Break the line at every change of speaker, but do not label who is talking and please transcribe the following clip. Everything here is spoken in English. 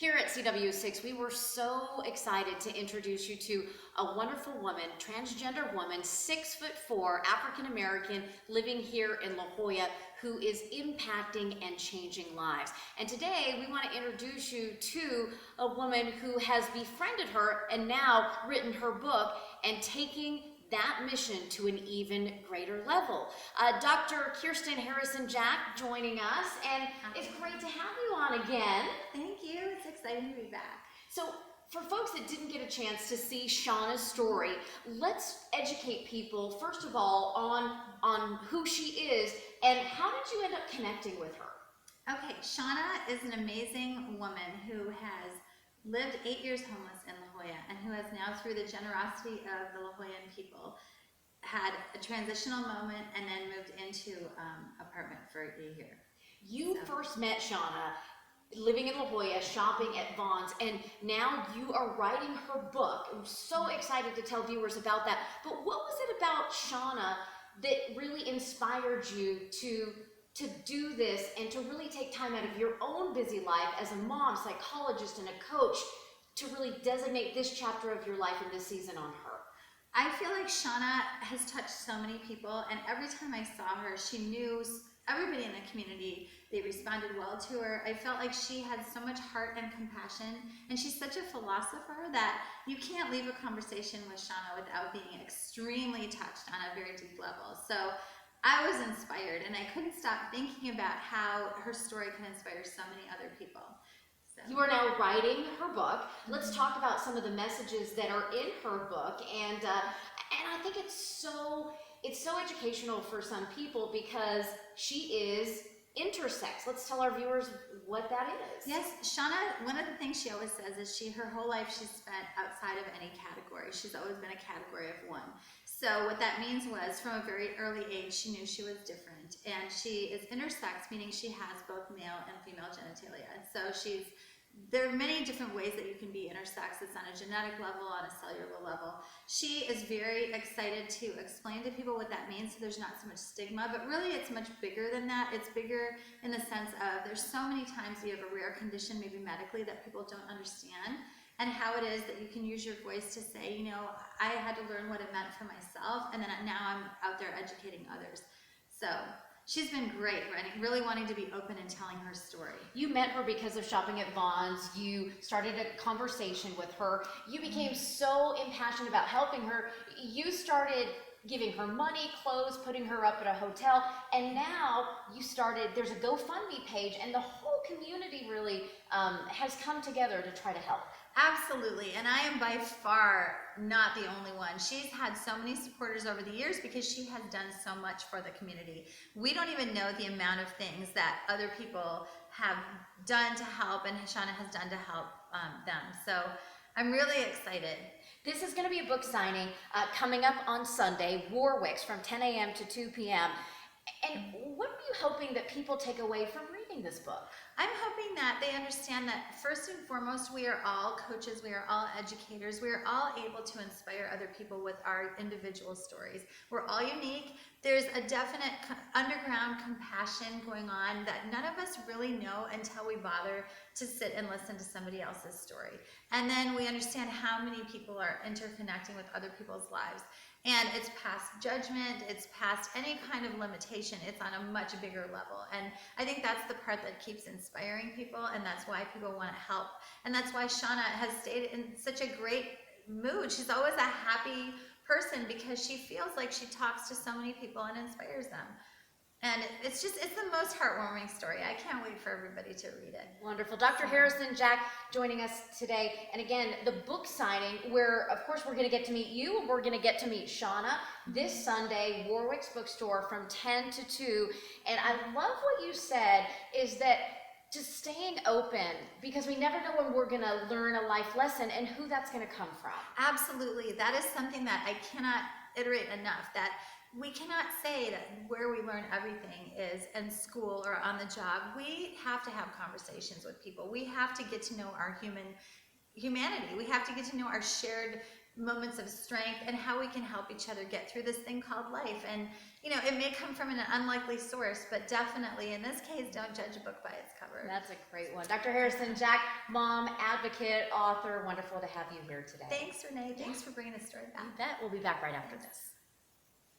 Here at CW6, we were so excited to introduce you to a wonderful woman, transgender woman, 6'4", African-American, living here in La Jolla, who is impacting and changing lives. And today we want to introduce you to a woman who has befriended her and now written her book and taking that mission to an even greater level. Dr. Kirsten Harrison-Jack joining us, and it's great to have you on again.
Thank you. It's exciting to be back.
So for folks that didn't get a chance to see Shauna's story, let's educate people, first of all, on who she is and how did you end up connecting with her?
Okay, Shauna is an amazing woman who has lived 8 years homeless in La Jolla and who has now, through the generosity of the La Jollan people, had a transitional moment and then moved into apartment for a year.
You first met Shauna living in La Jolla, shopping at Vaughn's, and now you are writing her book. I'm so excited to tell viewers about that. But what was it about Shauna that really inspired you to do this and to really take time out of your own busy life as a mom, psychologist, and a coach to really designate this chapter of your life in this season on her?
I feel like Shauna has touched so many people, and every time I saw her, she knew everybody in the community. They responded well to her. I felt like she had so much heart and compassion, and she's such a philosopher that you can't leave a conversation with Shauna without being extremely touched on a very deep level. So I was inspired, and I couldn't stop thinking about how her story can inspire so many other people. So.
You are now writing her book. Let's talk about some of the messages that are in her book, and I think it's so educational for some people because she is intersex. Let's tell our viewers what that is.
Yes, Shauna, one of the things she always says is her whole life she's spent outside of any category. She's always been a category of one. So what that means was from a very early age, she knew she was different. And she is intersex, meaning she has both male and female genitalia. So there are many different ways that you can be intersex. It's on a genetic level, on a cellular level. She is very excited to explain to people what that means so there's not so much stigma, but really it's much bigger than that. It's bigger in the sense of there's so many times you have a rare condition, maybe medically, that people don't understand, and how it is that you can use your voice to say, you know, I had to learn what it meant for myself, and then now I'm out there educating others. So she's been great, really wanting to be open and telling her story.
You met her because of shopping at Vaughn's. You started a conversation with her. You became so impassioned about helping her. You started giving her money, clothes, putting her up at a hotel, and now there's a GoFundMe page, and the whole community really has come together to try to help.
Absolutely, and I am by far not the only one. She's had so many supporters over the years because she has done so much for the community. We don't even know the amount of things that other people have done to help, and Shauna has done to help them. So I'm really excited.
This is going to be a book signing coming up on Sunday, Warwick's, from 10 a.m. to 2 p.m. And what are you hoping that people take away from reading this book?
I'm hoping that they understand that first and foremost, we are all coaches, we are all educators, we are all able to inspire other people with our individual stories. We're all unique. There's a definite underground compassion going on that none of us really know until we bother to sit and listen to somebody else's story. And then we understand how many people are interconnecting with other people's lives. And it's past judgment, it's past any kind of limitation, it's on a much bigger level. And I think that's the part that keeps inspiring people, and that's why people want to help. And that's why Shauna has stayed in such a great mood. She's always a happy person because she feels like she talks to so many people and inspires them. And it's the most heartwarming story. I can't wait for everybody to read it.
Wonderful. Dr. Harrison-Jack joining us today. And again, the book signing, where of course we're going to get to meet you, and we're going to get to meet Shauna this Sunday, Warwick's Bookstore from 10 to 2. And I love what you said is that just staying open, because we never know when we're going to learn a life lesson and who that's going to come from.
Absolutely. That is something that I cannot iterate enough, that we cannot say that where we learn everything is in school or on the job. We have to have conversations with people. We have to get to know our humanity. We have to get to know our shared moments of strength, and how we can help each other get through this thing called life. And it may come from an unlikely source, but definitely in this case, don't judge a book by its cover.
That's a great one. Dr. Harrison Jack, mom, advocate, author, wonderful to have you here today.
Thanks, Renee. Thanks for bringing the story back.
You bet. We'll be back right after this.